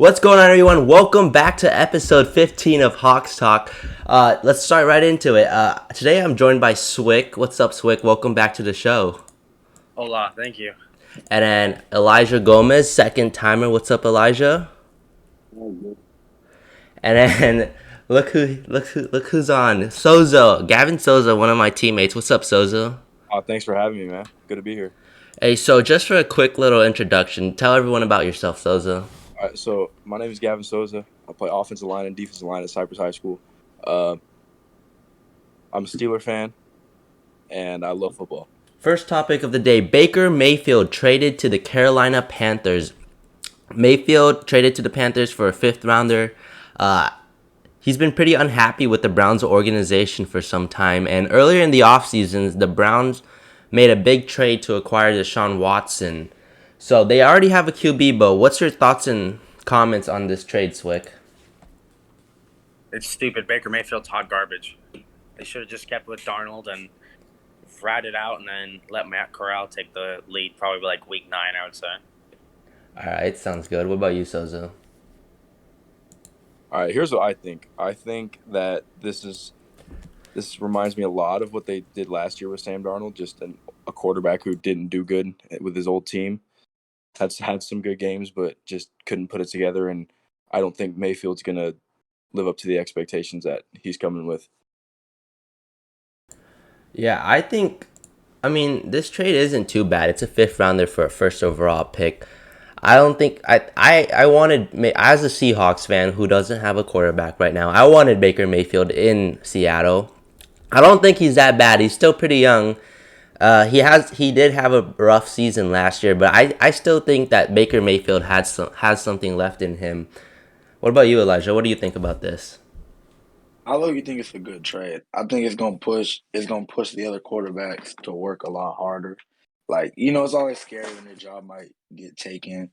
What's going on, everyone? Welcome back to episode 15 of Hawks Talk. Let's start right into it. Today I'm joined by Swick. What's up, Swick? Welcome back to the show. Hola, thank you. And then Elijah Gomez, second timer. What's up, Elijah? And then look who's on. Soza, Gavin Soza, one of my teammates. What's up, Soza? Thanks for having me, man. Good to be here. Hey, so just for a quick little introduction, tell everyone about yourself, Soza. All right, so my name is Gavin Soza. I play offensive line and defensive line at Cypress High School. Uh, I'm a Steeler fan, and I love football. First topic of the day: Baker Mayfield traded to the Carolina Panthers. Mayfield traded to the Panthers for a fifth rounder. He's been pretty unhappy with the Browns organization for some time. And earlier in the offseason, the Browns made a big trade to acquire Deshaun Watson. So they already have a QB, but what's your thoughts and comments on this trade, Swick? It's stupid. Baker Mayfield's hot garbage. They should have just kept with Darnold and ratted out and then let Matt Corral take the lead, probably like week 9, I would say. All right, sounds good. What about you, Sozo? All right, here's what I think. I think that this reminds me a lot of what they did last year with Sam Darnold, just a quarterback who didn't do good with his old team. Had some good games, but just couldn't put it together. And I don't think Mayfield's gonna live up to the expectations that he's coming with. Yeah, I mean, this trade isn't too bad. It's a fifth rounder for a first overall pick. I don't think I wanted, as a Seahawks fan who doesn't have a quarterback right now, I wanted Baker Mayfield in Seattle. I don't think he's that bad. He's still pretty young. He did have a rough season last year, but I still think that Baker Mayfield has something left in him. What about you, Elijah? What do you think about this? I look, you think it's a good trade. I think it's gonna push the other quarterbacks to work a lot harder. Like, it's always scary when your job might get taken.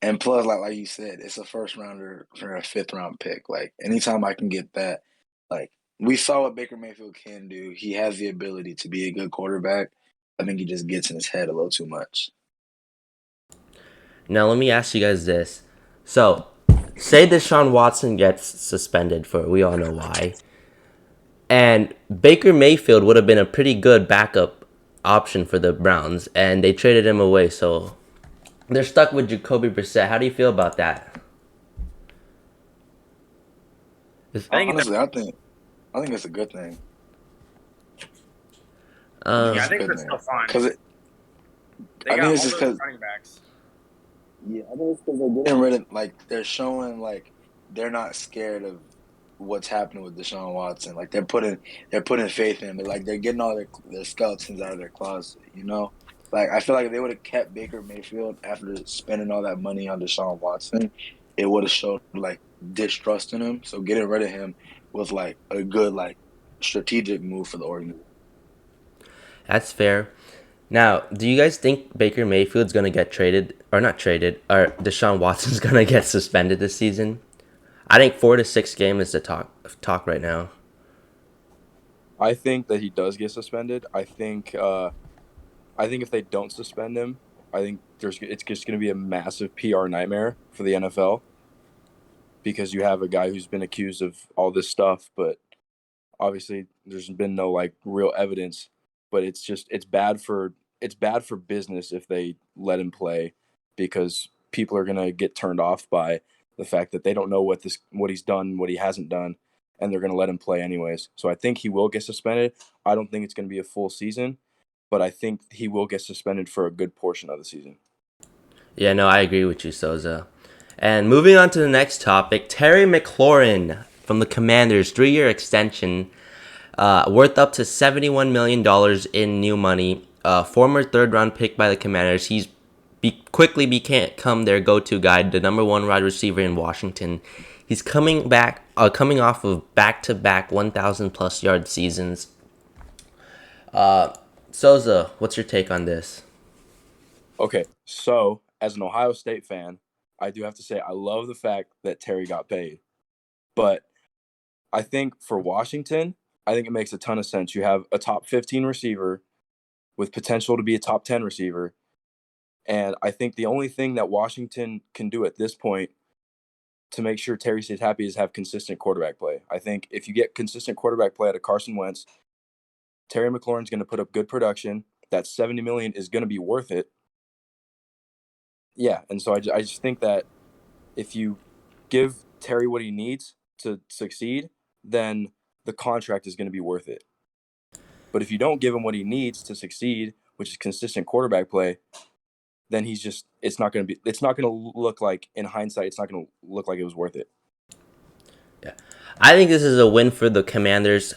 And plus, like you said, it's a first rounder for a fifth round pick. Like anytime I can get that, like we saw what Baker Mayfield can do. He has the ability to be a good quarterback. I think he just gets in his head a little too much. Now let me ask you guys this. So, say Deshaun Watson gets suspended for we all know why. And Baker Mayfield would have been a pretty good backup option for the Browns, and they traded him away. So they're stuck with Jacoby Brissett. How do you feel about that? I think it's Honestly, I think it's a good thing. I think yeah, I it's a think good it's still thing fine. because They I got think it's all just those because running backs. Yeah, I think it's because they're getting rid of they're showing they're not scared of what's happening with Deshaun Watson. Like they're putting faith in him. But, like they're getting all their skeletons out of their closet. Like I feel like if they would have kept Baker Mayfield after spending all that money on Deshaun Watson, it would have showed like distrust in him. So getting rid of him was like a good strategic move for the organization. That's fair. Now, do you guys think Baker Mayfield's gonna get traded or not traded, or Deshaun Watson's gonna get suspended this season? I think 4 to 6 games is the talk right now. I think that he does get suspended. I think if they don't suspend him, I think it's just going to be a massive PR nightmare for the NFL because you have a guy who's been accused of all this stuff, but obviously there's been no like real evidence. But it's bad for business if they let him play because people are going to get turned off by the fact that they don't know what he's done, what he hasn't done, and they're going to let him play anyways. So I think he will get suspended. I don't think it's going to be a full season, but I think he will get suspended for a good portion of the season. Yeah, no, I agree with you, Soza. And moving on to the next topic, Terry McLaurin from the Commanders, 3-year extension, worth up to $71 million in new money. Former third-round pick by the Commanders, he's quickly become their go-to guy, the number one wide receiver in Washington. He's coming off of back-to-back 1,000 plus yard seasons. Soza, what's your take on this? Okay, so as an Ohio State fan, I do have to say I love the fact that Terry got paid. But I think for Washington, I think it makes a ton of sense. You have a top 15 receiver with potential to be a top 10 receiver. And I think the only thing that Washington can do at this point to make sure Terry stays happy is have consistent quarterback play. I think if you get consistent quarterback play out of Carson Wentz, Terry McLaurin's going to put up good production. That $70 million is going to be worth it. Yeah, and so I just think that if you give Terry what he needs to succeed, then the contract is going to be worth it. But if you don't give him what he needs to succeed, which is consistent quarterback play, then it's not going to look like, in hindsight, it's not going to look like it was worth it. Yeah. I think this is a win for the Commanders.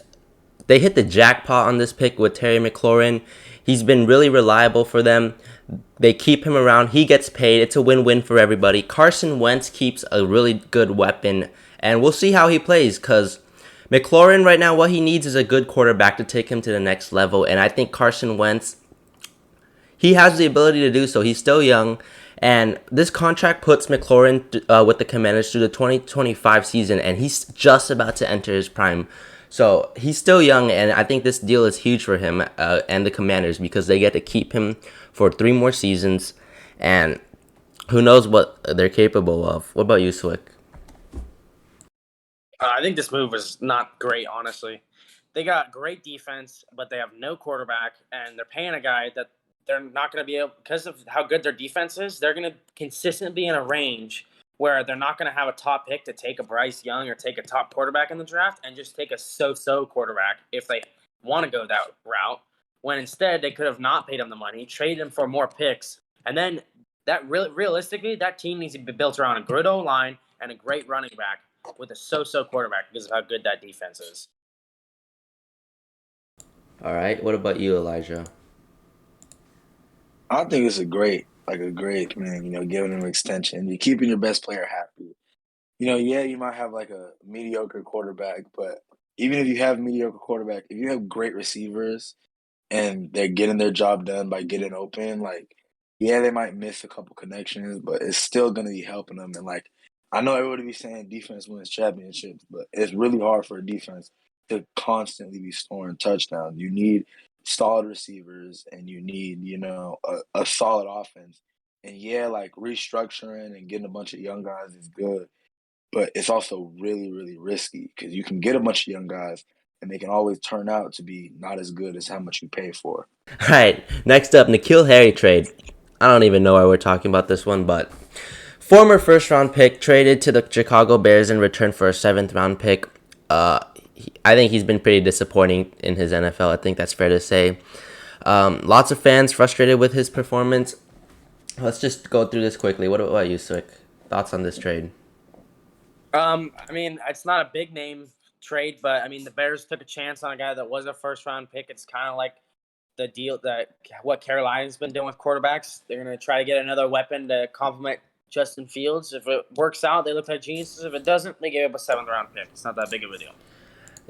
They hit the jackpot on this pick with Terry McLaurin. He's been really reliable for them. They keep him around. He gets paid. It's a win-win for everybody. Carson Wentz keeps a really good weapon, and we'll see how he plays because McLaurin right now, what he needs is a good quarterback to take him to the next level, and I think Carson Wentz, he has the ability to do so. He's still young, and this contract puts McLaurin with the Commanders through the 2025 season, and he's just about to enter his prime. So he's still young, and I think this deal is huge for him and the Commanders because they get to keep him for 3 more seasons, and who knows what they're capable of. What about you, Swick? I think this move was not great, honestly. They got great defense, but they have no quarterback, and they're paying a guy that they're not going to be able, because of how good their defense is, they're going to consistently be in a range where they're not going to have a top pick to take a Bryce Young or take a top quarterback in the draft and just take a so-so quarterback if they want to go that route, when instead they could have not paid him the money, traded him for more picks, and then that realistically, that team needs to be built around a good O-line and a great running back with a so-so quarterback because of how good that defense is. All right. What about you, Elijah? I think it's a great man. Giving him an extension, you're keeping your best player happy. Yeah, you might have like a mediocre quarterback, but even if you have mediocre quarterback, if you have great receivers and they're getting their job done by getting open, like, yeah, they might miss a couple connections, but it's still gonna be helping them. And like, I know everybody be saying defense wins championships, but it's really hard for a defense to constantly be scoring touchdowns. You need solid receivers and you need, a solid offense. And yeah, like restructuring and getting a bunch of young guys is good, but it's also really, really risky because you can get a bunch of young guys and they can always turn out to be not as good as how much you pay for. All right. Next up, N'Keal Harry trade. I don't even know why we're talking about this one, but former first-round pick traded to the Chicago Bears in return for a 7th-round pick. I think he's been pretty disappointing in his NFL. I think that's fair to say. Lots of fans frustrated with his performance. Let's just go through this quickly. What about you, Swick? Thoughts on this trade? I mean, it's not a big name trade, but I mean, the Bears took a chance on a guy that was a first-round pick. It's kind of like the deal that what Carolina's been doing with quarterbacks. They're going to try to get another weapon to complement Justin Fields. If it works out, they look like geniuses. If it doesn't, they gave up a 7th-round pick. It's not that big of a deal.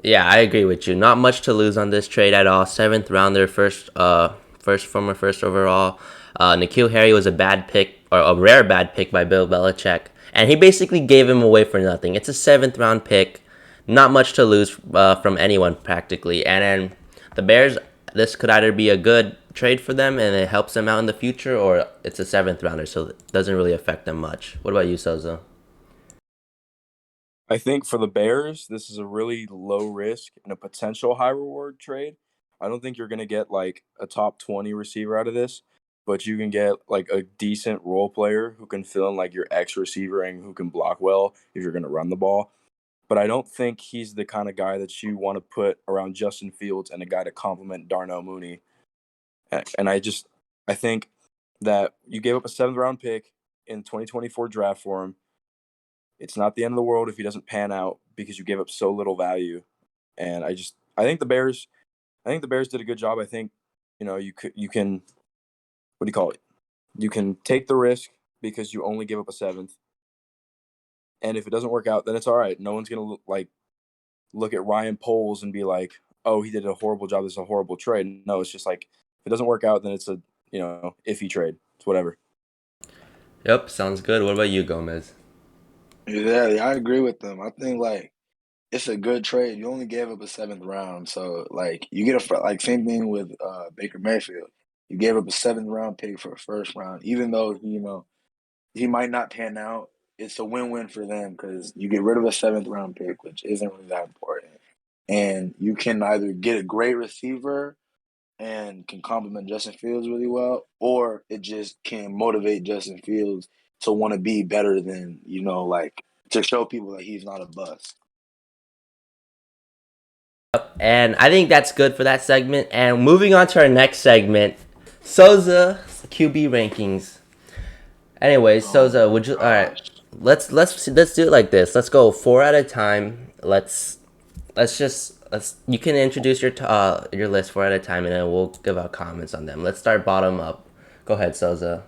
Yeah, I agree with you. Not much to lose on this trade at all. 7th rounder, first overall. N'Keal Harry was a bad pick, or a rare bad pick by Bill Belichick, and he basically gave him away for nothing. It's a 7th round pick. Not much to lose from anyone practically. And then the Bears, this could either be a good trade for them and it helps them out in the future, or it's a 7th rounder, so it doesn't really affect them much. What about you, Soza? I think for the Bears, this is a really low risk and a potential high reward trade. I don't think you're going to get like a top 20 receiver out of this, but you can get like a decent role player who can fill in like your X receiver and who can block well if you're going to run the ball. But I don't think he's the kind of guy that you want to put around Justin Fields and a guy to complement Darnell Mooney. And I think that you gave up a 7th round pick in 2024 draft for him. It's not the end of the world if he doesn't pan out because you gave up so little value. And I think the Bears did a good job. I think, you can, what do you call it? You can take the risk because you only give up a 7th. And if it doesn't work out, then it's all right. No one's going to look at Ryan Poles and be like, oh, he did a horrible job. This is a horrible trade. No, it's just like, if it doesn't work out, then it's a, iffy trade. It's whatever. Yep, sounds good. What about you, Gomez? Yeah, I agree with them. I think like it's a good trade. You only gave up a 7th round, so like you get same thing with Baker Mayfield. You gave up a 7th round pick for a first round, even though he might not pan out. it's a win-win for them because you get rid of a 7th-round pick, which isn't really that important, and you can either get a great receiver and can complement Justin Fields really well, or it just can motivate Justin Fields to want to be better than, like to show people that he's not a bust. And I think that's good for that segment. And moving on to our next segment, Soza QB rankings. Anyways, Soza, would you? All right, let's do it like this. Let's go 4 at a time. Let's you can introduce your list 4 at a time, and then we'll give our comments on them. Let's start bottom up. Go ahead, Soza.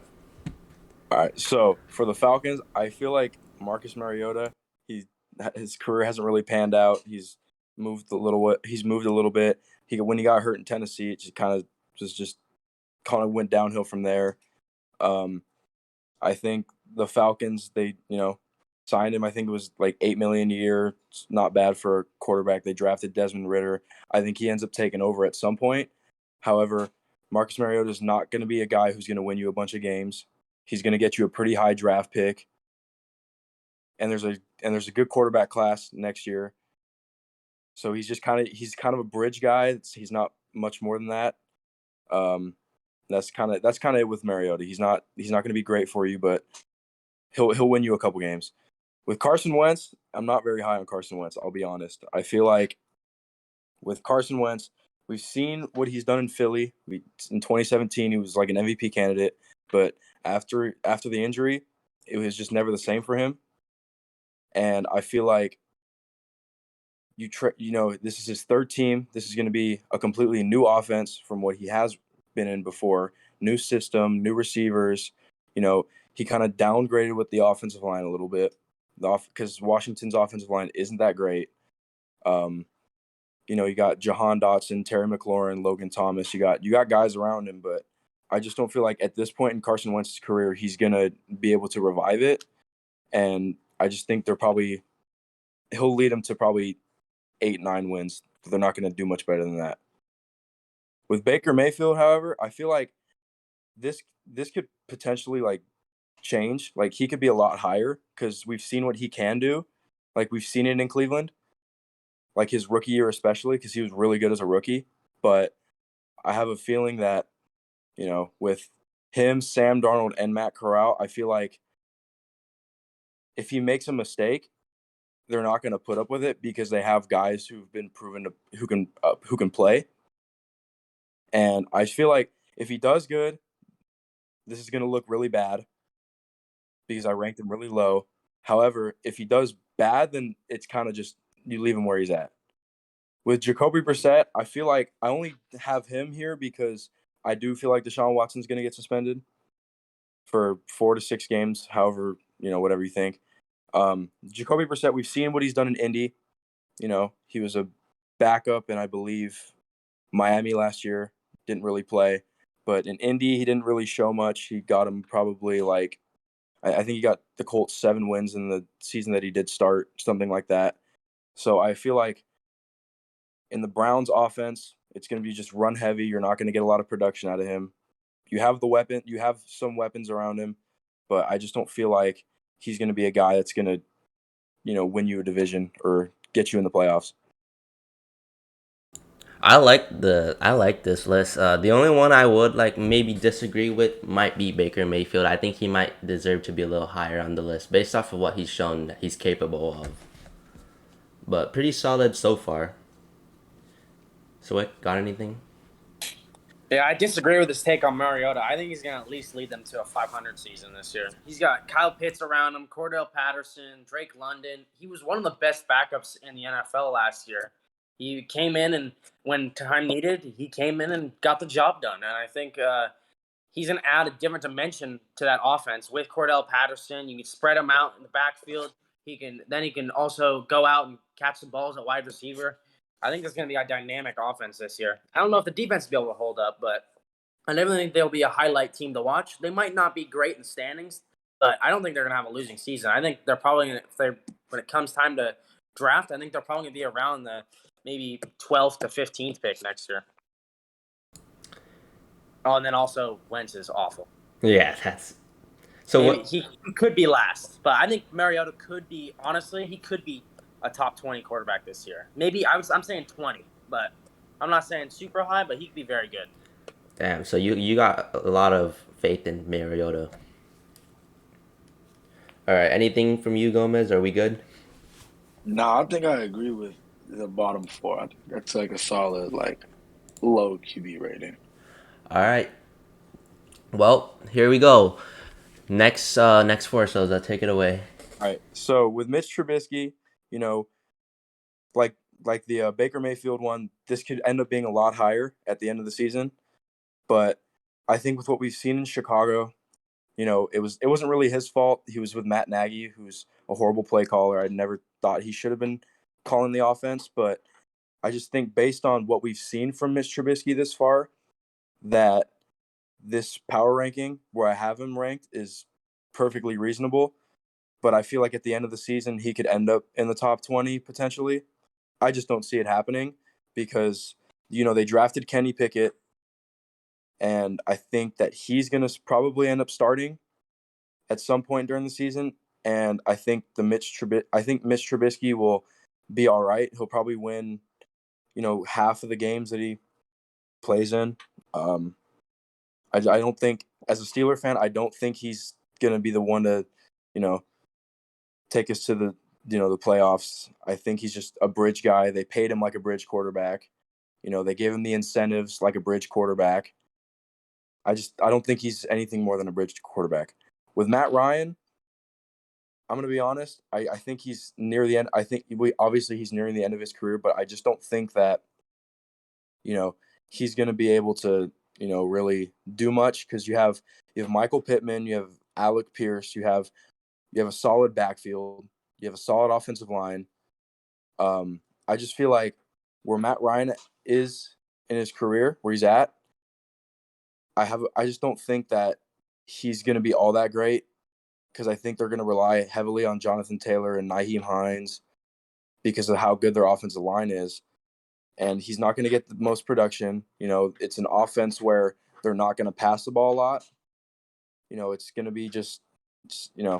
All right. So for the Falcons, I feel like Marcus Mariota, his career hasn't really panned out. He's moved a little bit. When he got hurt in Tennessee, it just kind of went downhill from there. I think the Falcons, they signed him. I think it was like $8 million a year. It's not bad for a quarterback. They drafted Desmond Ridder. I think he ends up taking over at some point. However, Marcus Mariota is not going to be a guy who's going to win you a bunch of games. He's going to get you a pretty high draft pick, and there's a good quarterback class next year. So he's kind of a bridge guy. He's not much more than that. That's kind of it with Mariota. He's not going to be great for you, but he'll win you a couple games. With Carson Wentz, I'm not very high on Carson Wentz. I'll be honest. I feel like with Carson Wentz, we've seen what he's done in Philly. In 2017, he was like an MVP candidate, but after the injury, it was just never the same for him. And I feel like this is his 3rd team. This is going to be a completely new offense from what he has been in before. New system, new receivers. He kind of downgraded with the offensive line a little bit, because Washington's offensive line isn't that great. You got Jahan Dotson, Terry McLaurin, Logan Thomas. You got guys around him, but I just don't feel like at this point in Carson Wentz's career he's gonna be able to revive it. And I just think he'll lead them to probably 8-9 wins. They're not going to do much better than that. With Baker Mayfield, however, I feel like this could potentially like change. Like he could be a lot higher because we've seen what he can do. Like we've seen it in Cleveland, like his rookie year especially, because he was really good as a rookie. But I have a feeling that with him, Sam Darnold, and Matt Corral, I feel like if he makes a mistake, they're not going to put up with it because they have guys who've been proven who can play. And I feel like if he does good, this is going to look really bad because I ranked him really low. However, if he does bad, then it's kind of just you leave him where he's at. With Jacoby Brissett, I feel like I only have him here because I do feel like Deshaun Watson's going to get suspended for 4 to 6 games, however, whatever you think. Jacoby Brissett, we've seen what he's done in Indy. He was a backup in, I believe, Miami last year. Didn't really play. But in Indy, he didn't really show much. He got him probably I think he got the Colts 7 wins in the season that he did start, something like that. So I feel like in the Browns offense, it's going to be just run heavy. You're not going to get a lot of production out of him. You have some weapons around him, but I just don't feel like he's going to be a guy that's going to, win you a division or get you in the playoffs. I like this list. The only one I would maybe disagree with might be Baker Mayfield. I think he might deserve to be a little higher on the list based off of what he's shown that he's capable of. But pretty solid so far. Swick, got anything? Yeah, I disagree with his take on Mariota. I think he's going to at least lead them to a 500 season this year. He's got Kyle Pitts around him, Cordell Patterson, Drake London. He was one of the best backups in the NFL last year. He came in, and when time needed, he came in and got the job done. And I think he's going to add a different dimension to that offense with Cordell Patterson. You can spread him out in the backfield. He can also go out and catch the balls at wide receiver. I think it's going to be a dynamic offense this year. I don't know if the defense will be able to hold up, but I definitely think they'll be a highlight team to watch. They might not be great in standings, but I don't think they're going to have a losing season. I think they're probably going to, when it comes time to draft, I think they're probably going to be around the maybe 12th to 15th pick next year. Oh, and then also Wentz is awful. Yeah, that's So Maybe what? he could be last, but I think Mariota could be. Honestly, he could be a top 20 quarterback this year. Maybe I'm saying 20, but I'm not saying super high. But he could be very good. Damn. So you got a lot of faith in Mariota. All right. Anything from you, Gomez? Are we good? No, I think I agree with the bottom four. I think that's like a solid, like low QB rating. All right. Well, here we go. Next four. So that take it away. All right. So with Mitch Trubisky, you know, like the Baker Mayfield one, this could end up being a lot higher at the end of the season. But I think with what we've seen in Chicago, it wasn't really his fault. He was with Matt Nagy, who's a horrible play caller. I never thought he should have been calling the offense, but I just think based on what we've seen from Mitch Trubisky this far, that this power ranking where I have him ranked is perfectly reasonable. But I feel like at the end of the season, he could end up in the top 20 potentially. I just don't see it happening because, they drafted Kenny Pickett, and I think that he's going to probably end up starting at some point during the season. And I think Mitch Trubisky will be all right. He'll probably win, half of the games that he plays in. I don't think, as a Steeler fan, I don't think he's going to be the one to, you know, take us to the playoffs. I think he's just a bridge guy. They paid him like a bridge quarterback. They gave him the incentives like a bridge quarterback. I don't think he's anything more than a bridge quarterback. With Matt Ryan, I'm going to be honest. I think he's near the end. I think he's nearing the end of his career, but I just don't think that, he's going to be able to, really do much because you have Michael Pittman, you have Alec Pierce, you have a solid backfield, you have a solid offensive line. I just feel like where Matt Ryan is in his career, where he's at, I just don't think that he's going to be all that great because I think they're going to rely heavily on Jonathan Taylor and Nyheim Hines because of how good their offensive line is. And he's not going to get the most production. It's an offense where they're not going to pass the ball a lot. It's going to be just they're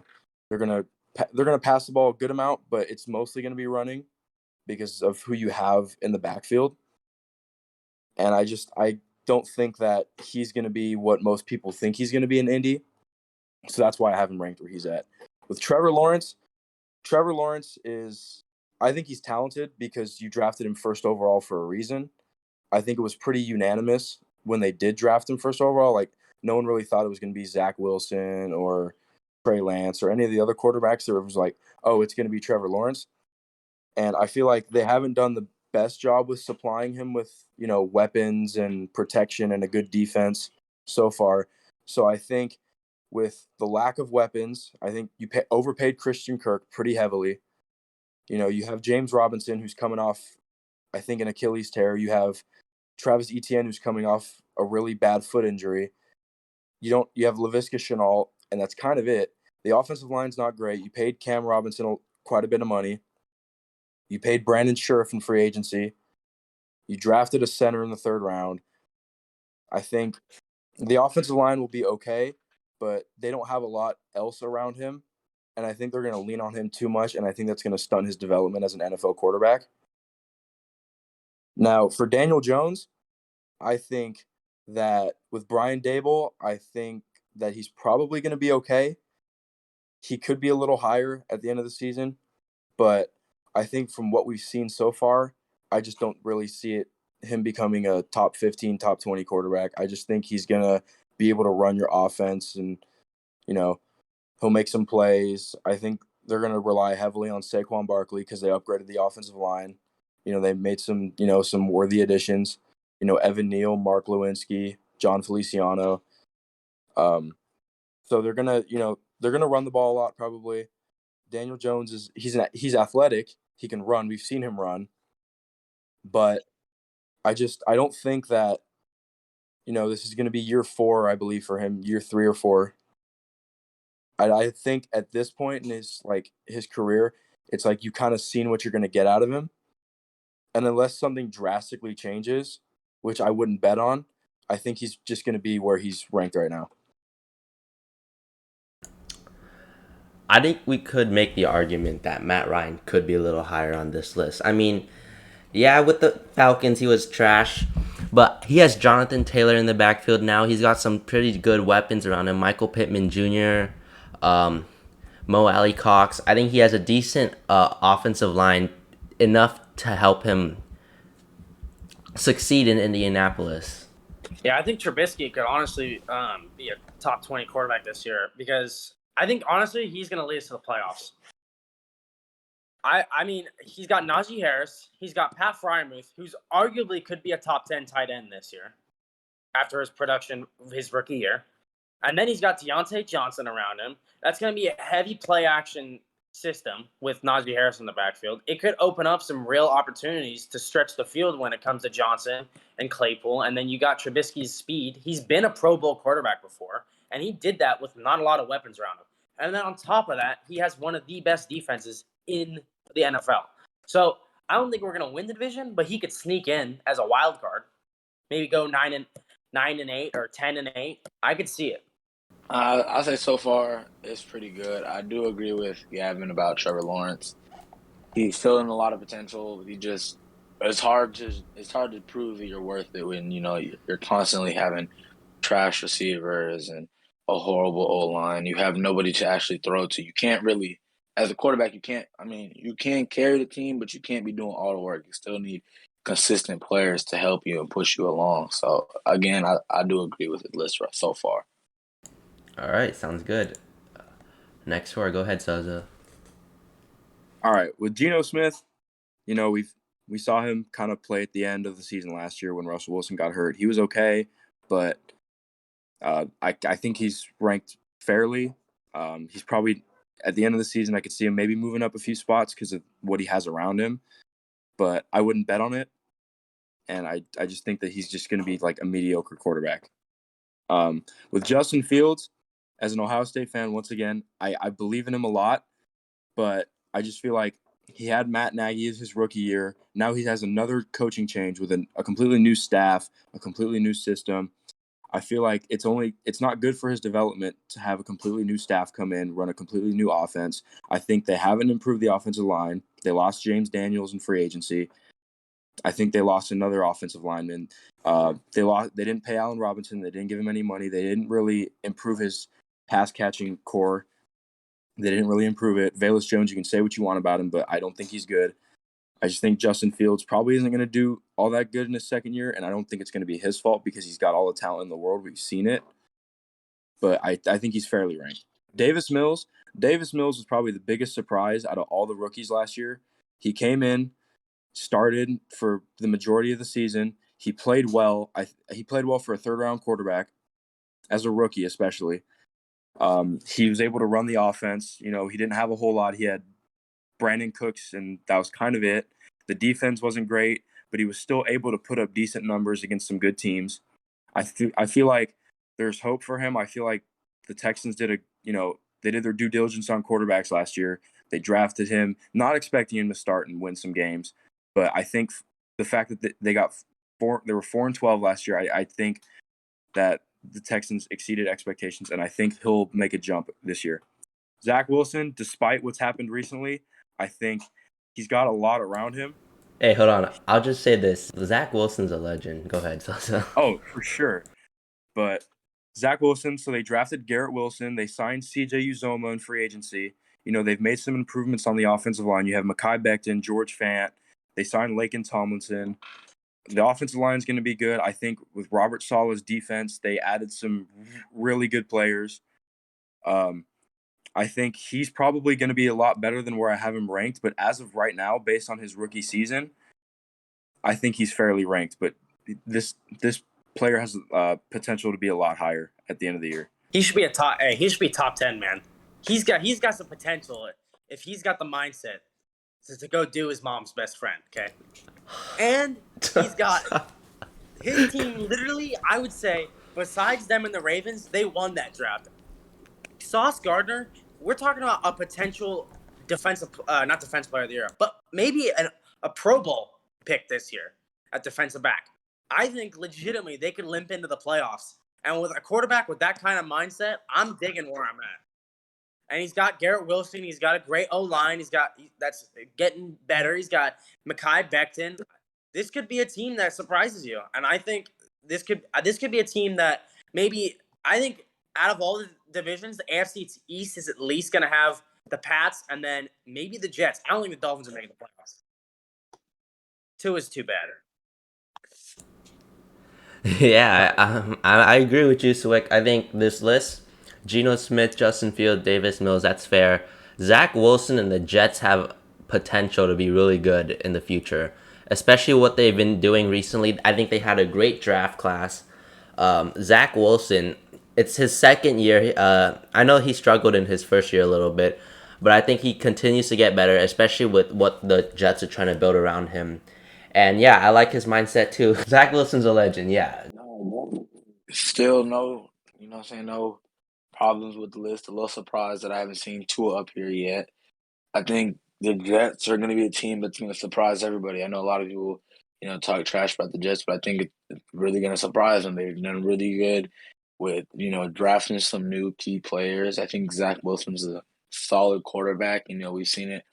going to pass the ball a good amount, but it's mostly going to be running because of who you have in the backfield. And I don't think that he's going to be what most people think he's going to be in Indy. So that's why I have him ranked where he's at. With Trevor Lawrence is, I think he's talented because you drafted him first overall for a reason. I think it was pretty unanimous when they did draft him first overall. Like, no one really thought it was going to be Zach Wilson or Trey Lance or any of the other quarterbacks. There was like, oh, it's going to be Trevor Lawrence. And I feel like they haven't done the best job with supplying him with, weapons and protection and a good defense so far. So I think with the lack of weapons, I think you overpaid Christian Kirk pretty heavily. You have James Robinson, who's coming off, I think, an Achilles tear. You have Travis Etienne, who's coming off a really bad foot injury. You have Laviska Shenault, and that's kind of it. The offensive line's not great. You paid Cam Robinson quite a bit of money. You paid Brandon Scherff in free agency. You drafted a center in the third round. I think the offensive line will be okay, but they don't have a lot else around him. And I think they're going to lean on him too much, and I think that's going to stunt his development as an NFL quarterback. Now, for Daniel Jones, I think that with Brian Daboll, I think that he's probably going to be okay. He could be a little higher at the end of the season, but I think from what we've seen so far, I just don't really see him becoming a top 15, top 20 quarterback. I just think he's going to be able to run your offense and, he'll make some plays. I think they're going to rely heavily on Saquon Barkley because they upgraded the offensive line. They made some, some worthy additions. Evan Neal, Mark Lewinsky, John Feliciano. So they're gonna run the ball a lot probably. Daniel Jones he's athletic. He can run. We've seen him run. But I don't think that, this is going to be year 4, I believe, for him, year 3 or 4. I think at this point in his career, it's like you kind of seen what you're going to get out of him. And unless something drastically changes, which I wouldn't bet on, I think he's just going to be where he's ranked right now. I think we could make the argument that Matt Ryan could be a little higher on this list. I mean, yeah, with the Falcons, he was trash, but he has Jonathan Taylor in the backfield now. He's got some pretty good weapons around him. Michael Pittman Jr., Mo Alley Cox. I think he has a decent offensive line, enough to help him succeed in Indianapolis. Yeah, I think Trubisky could honestly be a top 20 quarterback this year because I think, honestly, he's going to lead us to the playoffs. I mean, he's got Najee Harris. He's got Pat Fryermuth, who's arguably could be a top 10 tight end this year after his production his rookie year. And then he's got Deontay Johnson around him. That's going to be a heavy play action system with Najee Harris in the backfield. It could open up some real opportunities to stretch the field when it comes to Johnson and Claypool. And then you got Trubisky's speed. He's been a Pro Bowl quarterback before, and he did that with not a lot of weapons around him. And then on top of that, he has one of the best defenses in the NFL. So I don't think we're going to win the division, but he could sneak in as a wild card. Maybe go 9-8 or 10-8. I could see it. I'll say so far it's pretty good. I do agree with Gavin about Trevor Lawrence. He's still in a lot of potential. It's hard to prove that you're worth it when you're constantly having trash receivers and a horrible O-line. You have nobody to actually throw to. You can't really, as a quarterback, you can carry the team, but you can't be doing all the work. You still need consistent players to help you and push you along. So again, I do agree with the list so far. All right, sounds good. Next four, go ahead, Soza. All right, with Geno Smith, we saw him kind of play at the end of the season last year when Russell Wilson got hurt. He was okay, but I think he's ranked fairly. He's probably at the end of the season. I could see him maybe moving up a few spots because of what he has around him, but I wouldn't bet on it. And I just think that he's just going to be like a mediocre quarterback. With Justin Fields, as an Ohio State fan, once again, I believe in him a lot, but I just feel like he had Matt Nagy as his rookie year. Now he has another coaching change with a completely new staff, a completely new system. I feel like it's not good for his development to have a completely new staff come in, run a completely new offense. I think they haven't improved the offensive line. They lost James Daniels in free agency. I think they lost another offensive lineman. They didn't pay Allen Robinson. They didn't give him any money. They didn't really improve his pass catching core. They didn't really improve it. Velus Jones, you can say what you want about him, but I don't think he's good. I just think Justin Fields probably isn't going to do all that good in his second year, and I don't think it's going to be his fault because he's got all the talent in the world. We've seen it. But I think he's fairly ranked. Davis Mills was probably the biggest surprise out of all the rookies last year. He came in, started for the majority of the season. He played well. He played well for a third-round quarterback, as a rookie especially. He was able to run the offense. He didn't have a whole lot. He had Brandon Cooks, and that was kind of it. The defense wasn't great, but he was still able to put up decent numbers against some good teams. I feel like there's hope for him. I feel like the Texans they did their due diligence on quarterbacks last year. They drafted him, not expecting him to start and win some games. But I think the fact that they were 4-12 last year, I think that the Texans exceeded expectations, and I think he'll make a jump this year. Zach Wilson, despite what's happened recently, I think he's got a lot around him. Hey, hold on. I'll just say this. Zach Wilson's a legend. Go ahead, Sosa. Oh, for sure. But Zach Wilson, so they drafted Garrett Wilson. They signed C.J. Uzomah in free agency. They've made some improvements on the offensive line. You have Mekhi Becton, George Fant. They signed Laken Tomlinson. The offensive line is going to be good. I think with Robert Saleh's defense, they added some really good players. I think he's probably going to be a lot better than where I have him ranked. But as of right now, based on his rookie season, I think he's fairly ranked. But this player has potential to be a lot higher at the end of the year. He should be he should be top 10, man. He's got some potential if he's got the mindset to go do his mom's best friend, okay? And he's got his team literally, I would say, besides them and the Ravens, they won that draft. Sauce Gardner, we're talking about a potential not defensive player of the year, but maybe a Pro Bowl pick this year at defensive back. I think legitimately they could limp into the playoffs. And with a quarterback with that kind of mindset, I'm digging where I'm at. And he's got Garrett Wilson. He's got a great O-line. That's getting better. He's got Mekhi Becton. This could be a team that surprises you. And I think this could be a team that I think out of all the divisions, the AFC East is at least going to have the Pats and then maybe the Jets. I don't think the Dolphins are making the playoffs. 2 is too bad. Yeah, I agree with you, Swick. I think this list, Geno Smith, Justin Fields, Davis Mills, that's fair. Zach Wilson and the Jets have potential to be really good in the future, especially what they've been doing recently. I think they had a great draft class. Zach Wilson, it's his second year. I know he struggled in his first year a little bit, but I think he continues to get better, especially with what the Jets are trying to build around him. And yeah, I like his mindset too. Zach Wilson's a legend, yeah. Still no, no problems with the list. A little surprised that I haven't seen Tua up here yet. I think the Jets are going to be a team that's going to surprise everybody. I know a lot of people, talk trash about the Jets, but I think it's really going to surprise them. They've done really good with, drafting some new key players. I think Zach Wilson's a solid quarterback. We've seen it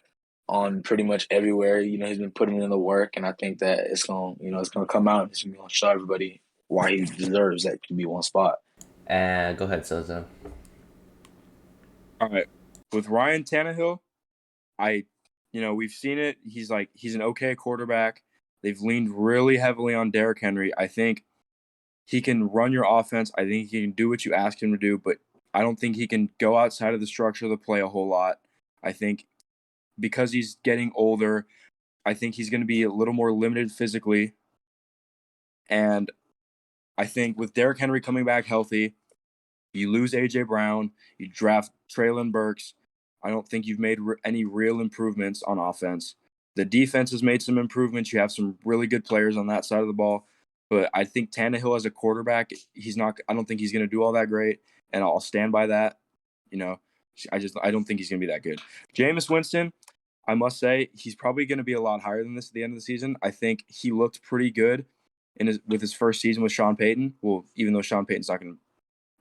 on pretty much everywhere. He's been putting in the work, and I think that it's going to come out. It's going to show everybody why he deserves that QB1 spot. And go ahead, Soza. All right. With Ryan Tannehill, we've seen it. He's an okay quarterback. They've leaned really heavily on Derrick Henry. I think he can run your offense. I think he can do what you ask him to do, but I don't think he can go outside of the structure of the play a whole lot. I think because he's getting older, I think he's going to be a little more limited physically. And I think with Derrick Henry coming back healthy, you lose A.J. Brown, you draft Treylon Burks. I don't think you've made any real improvements on offense. The defense has made some improvements. You have some really good players on that side of the ball. But I think Tannehill as a quarterback, I don't think he's going to do all that great. And I'll stand by that. I don't think he's going to be that good. Jameis Winston, I must say, he's probably going to be a lot higher than this at the end of the season. I think he looked pretty good with his first season with Sean Payton. Well, even though Sean Payton's not going to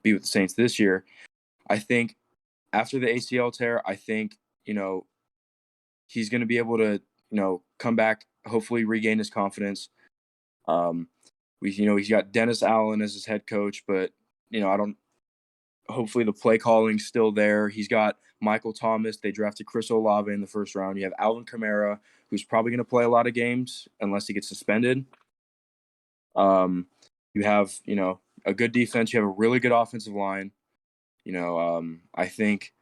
be with the Saints this year, I think after the ACL tear, I think, he's going to be able to, come back, hopefully regain his confidence. He's got Dennis Allen as his head coach, but, hopefully the play calling's still there. He's got Michael Thomas. They drafted Chris Olave in the first round. You have Alvin Kamara, who's probably going to play a lot of games unless he gets suspended. You have, a good defense. You have a really good offensive line. I think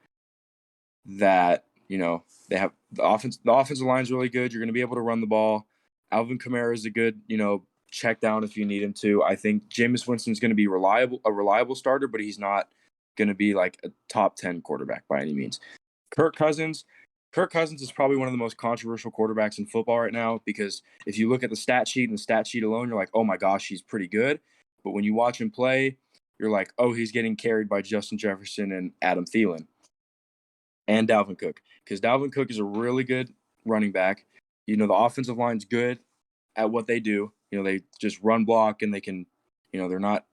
that, they have the offensive line is really good. You're going to be able to run the ball. Alvin Kamara is a good, check down if you need him to. I think Jameis Winston's going to be a reliable starter, but he's not going to be like a top 10 quarterback by any means. Kirk Cousins is probably one of the most controversial quarterbacks in football right now, because if you look at the stat sheet and the stat sheet alone, you're like, oh my gosh, he's pretty good. But when you watch him play, you're like, oh, he's getting carried by Justin Jefferson and Adam Thielen and Dalvin Cook, because Dalvin Cook is a really good running back. The offensive line's good at what they do. They just run block, and they can, they're not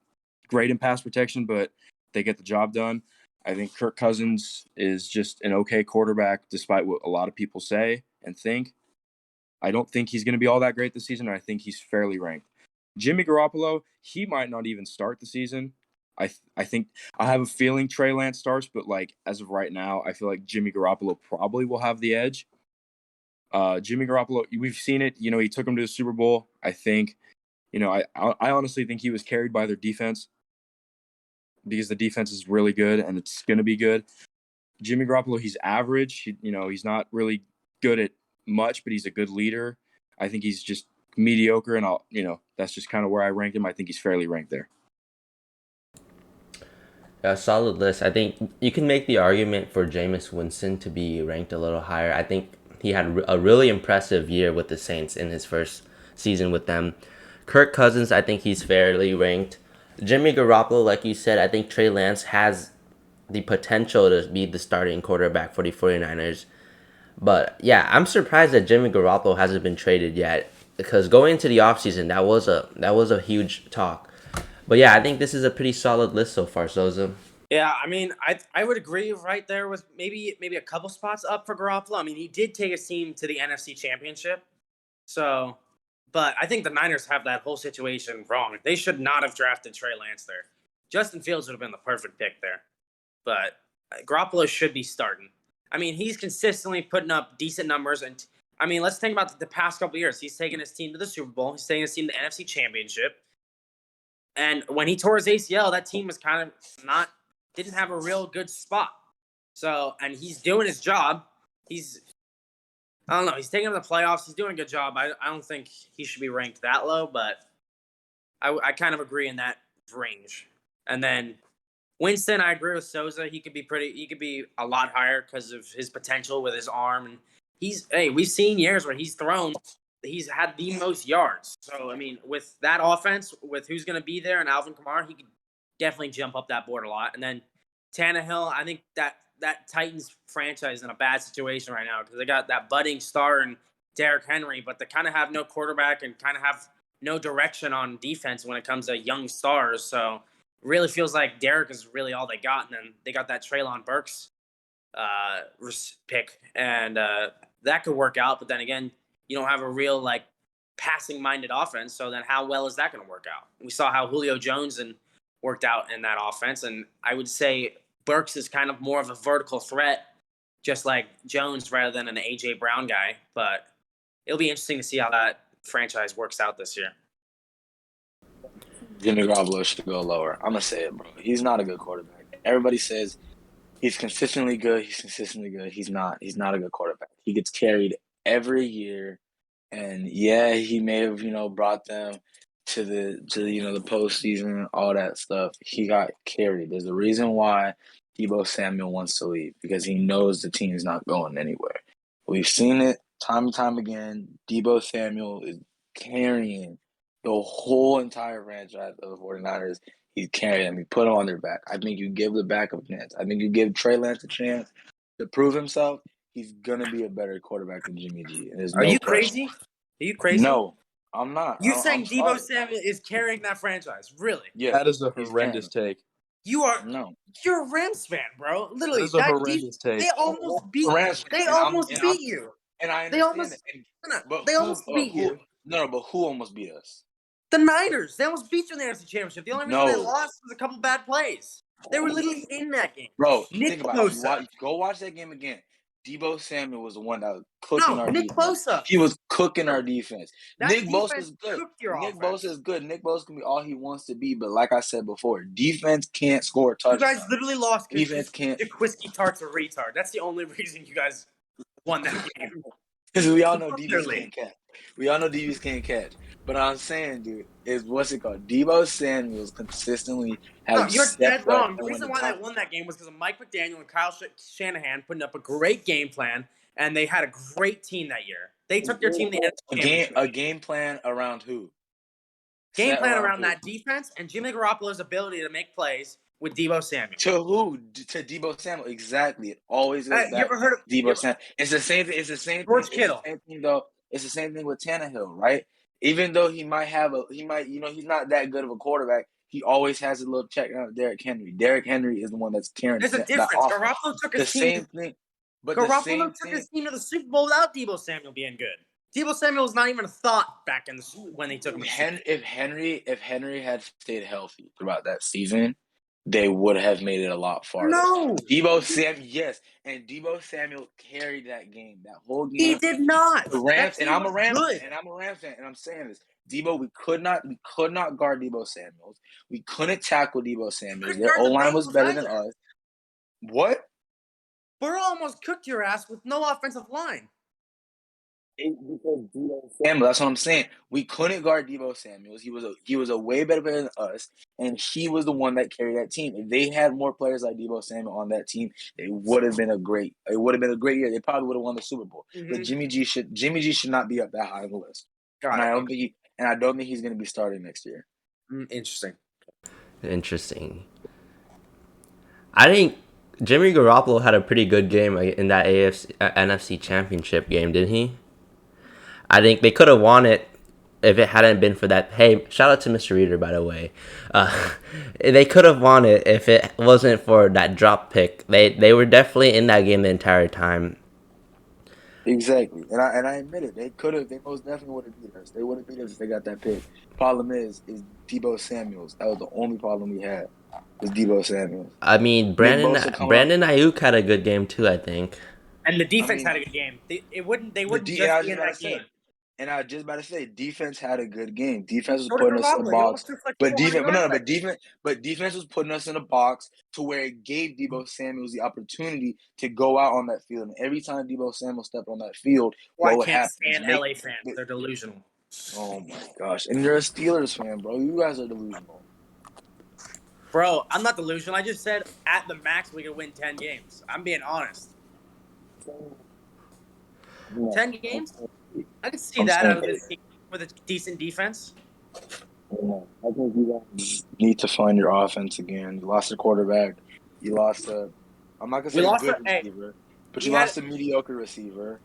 great in pass protection, but they get the job done. I think Kirk Cousins is just an okay quarterback, despite what a lot of people say and think. I don't think he's going to be all that great this season, and I think he's fairly ranked. Jimmy Garoppolo, he might not even start the season. I think I have a feeling Trey Lance starts, but as of right now, I feel like Jimmy Garoppolo probably will have the edge. Jimmy Garoppolo, we've seen it. He took him to the Super Bowl. I think, I honestly think he was carried by their defense, because the defense is really good and it's going to be good. Jimmy Garoppolo, he's average. He's not really good at much, but he's a good leader. I think he's just mediocre, and that's just kind of where I rank him. I think he's fairly ranked there. A solid list. I think you can make the argument for Jameis Winston to be ranked a little higher. I think he had a really impressive year with the Saints in his first season with them. Kirk Cousins, I think he's fairly ranked. Jimmy Garoppolo, like you said, I think Trey Lance has the potential to be the starting quarterback for the 49ers. But yeah, I'm surprised that Jimmy Garoppolo hasn't been traded yet, because going into the offseason, that was a huge talk. But yeah, I think this is a pretty solid list so far, Soza. Yeah, I mean, I would agree right there with maybe a couple spots up for Garoppolo. I mean, he did take his team to the NFC Championship, so. But I think the Niners have that whole situation wrong. They should not have drafted Trey Lance there. Justin Fields would have been the perfect pick there, but Garoppolo should be starting. I mean, he's consistently putting up decent numbers, and I mean, let's think about the past couple of years. He's taken his team to the Super Bowl. He's taken his team to the NFC Championship. And when he tore his ACL, that team was kind of didn't have a real good spot. So, and he's doing his job. I don't know. He's taking them to the playoffs. He's doing a good job. I don't think he should be ranked that low, but I kind of agree in that range. And then Winston, I agree with Soza. He could be a lot higher because of his potential with his arm. And we've seen years where he's had the most yards. So, I mean, with that offense, with who's going to be there and Alvin Kamara, he could definitely jump up that board a lot. And then Tannehill, I think that Titans franchise is in a bad situation right now because they got that budding star in Derrick Henry, but they kind of have no quarterback and kind of have no direction on defense when it comes to young stars. So it really feels like Derrick is really all they got. And then they got that Treylon Burks pick, and that could work out. But then again, you don't have a real passing-minded offense. So then how well is that going to work out? We saw how Julio Jones worked out in that offense, and I would say Burks is kind of more of a vertical threat, just like Jones, rather than an A.J. Brown guy. But it'll be interesting to see how that franchise works out this year. Jimmy Garoppolo should go lower. I'm going to say it, bro. He's not a good quarterback. Everybody says he's consistently good. He's not. He's not a good quarterback. He gets carried every year. And, yeah, he may have, brought them to the postseason, all that stuff. He got carried. There's a reason why Deebo Samuel wants to leave, because he knows the team's not going anywhere. We've seen it time and time again. Deebo Samuel is carrying the whole entire franchise of the 49ers. He's carrying them. He put them on their back. I think you give the backup a chance. I think you give Trey Lance a chance to prove himself. He's going to be a better quarterback than Jimmy G. And Are you crazy? Are you crazy? No, I'm not. You're saying Deebo Samuel is carrying that franchise? Really? Yeah, that is a horrendous take. You are no. You're a Rams fan, bro. Literally, that is a horrendous take. They almost beat. They almost beat you. And I understand They almost beat you. No, but who almost beat us? The Niners. They almost beat you in the NFC Championship. The only reason they lost was a couple bad plays. They were literally in that game. Bro, think about it. Go watch that game again. Deebo Samuel was the one that was cooking our defense. He was cooking our defense. Nick Bosa is good. Nick Bosa can be all he wants to be, but like I said before, defense can't score a touchdown. You guys literally lost. Defense can't. Whiskey Tart's a retard. That's the only reason you guys won that game. Because we all know DBs can't catch. But I'm saying, dude, is what's it called? Deebo Samuels consistently has. You're dead wrong. The reason why they won that game was because of Mike McDaniel and Kyle Shanahan putting up a great game plan, and they had a great team that year. They took their team to the NFC a game plan around who? Game plan around that defense and Jimmy Garoppolo's ability to make plays with Deebo Samuel. To who? To Deebo Samuel. Exactly. It always is. You ever heard of Deebo Samuel? It's the same thing. It's the same George thing. Kittle. It's the same thing, though. It's the same thing with Tannehill, right? Even though he's not that good of a quarterback, he always has a little check on Derrick Henry. Derrick Henry is the one that's carrying. There's a difference. Garoppolo took his team. Garoppolo took his team to the Super Bowl without Deebo Samuel being good. Deebo Samuel was not even a thought back when they took him. If Henry had stayed healthy throughout that season, they would have made it a lot farther. No. Deebo Samuel carried that game, that whole game. He did not. The Rams, and I'm a Rams fan, and I'm saying this. We could not guard Deebo Samuels. We couldn't tackle Deebo Samuels. Their O-line was better than us. What? Burrow almost cooked your ass with no offensive line. Because Deebo Samuel, that's what I'm saying. We couldn't guard Deebo Samuels. He was a way better player than us, and he was the one that carried that team. If they had more players like Deebo Samuel on that team, it would have been a great year. They probably would have won the Super Bowl. Mm-hmm. But Jimmy G should not be up that high on the list. I don't think he's going to be starting next year. Interesting. I think Jimmy Garoppolo had a pretty good game in that NFC Championship game, didn't he? I think they could have won it if it hadn't been for that. Hey, shout out to Mr. Reader, by the way. They could have won it if it wasn't for that drop pick. They were definitely in that game the entire time. Exactly, and I admit it. They could have. They most definitely would have beat us. They would have beat us if they got that pick. Problem is Debo Samuels. That was the only problem we had. Was Debo Samuels. I mean, Nick Bosa come out. Brandon Ayuk had a good game too, I think. And the defense mean, had a good game. They wouldn't I just was be just in about that to say, game. and I was just about to say, defense had a good game. Defense was So did putting us in the Garoppolo. He box, almost threw for like but 400 defense, yards that but game. defense was putting us in a box to where it gave Debo Samuels the opportunity to go out on that field. And every time Debo Samuels stepped on that field, Well, what I would can't happen? stand LA fans. They're delusional. Oh my gosh! And you're a Steelers fan, bro. You guys are delusional. Bro, I'm not delusional. I just said at the max we could win 10 games. I'm being honest. 10 games? I could see that out of this team with a decent defense. I think you guys need to find your offense again. You lost a quarterback. You lost a. I'm not gonna say good receiver, but you lost a mediocre receiver.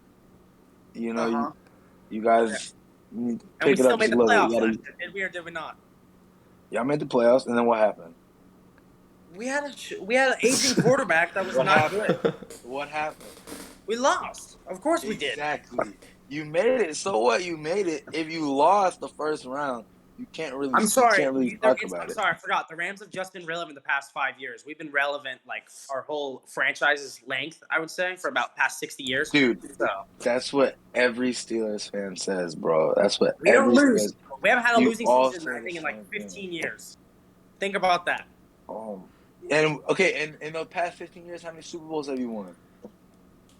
You know, you guys need to pick it up just a little bit. Did we or did we not? Y'all made the playoffs, and then what happened? We had an aging quarterback that was not good. What happened? We lost. Of course we did. Exactly. You made it. So what? You made it. If you lost the first round, you can't really. I'm sorry. You can't really talk about it. Sorry, I forgot. The Rams have just been relevant the past 5 years. We've been relevant like our whole franchise's length, I would say, for about past 60 years. Dude, so that's what every Steelers fan says, bro. That's what we don't lose. Steelers, we haven't had a losing season, I think, in like thing. 15 years. Think about that. And okay, and in the past 15 years, how many Super Bowls have you won?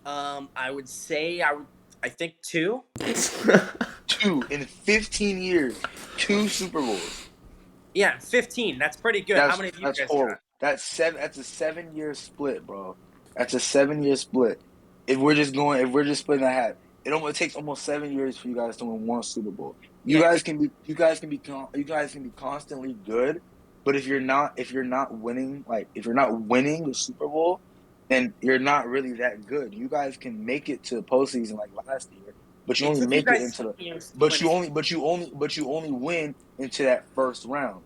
I would say I think 2. 2 in 15 years, 2 Super Bowls. Yeah, 15. That's pretty good. How many of you guys got? That's a 7-year split, bro. That's a 7-year split. If we're just splitting that hat, it takes almost 7 years for you guys to win 1 Super Bowl. You guys can be constantly good, but if you're not winning the Super Bowl, then you're not really that good. You guys can make it to the postseason like last year, but you only make it into you only win into that first round.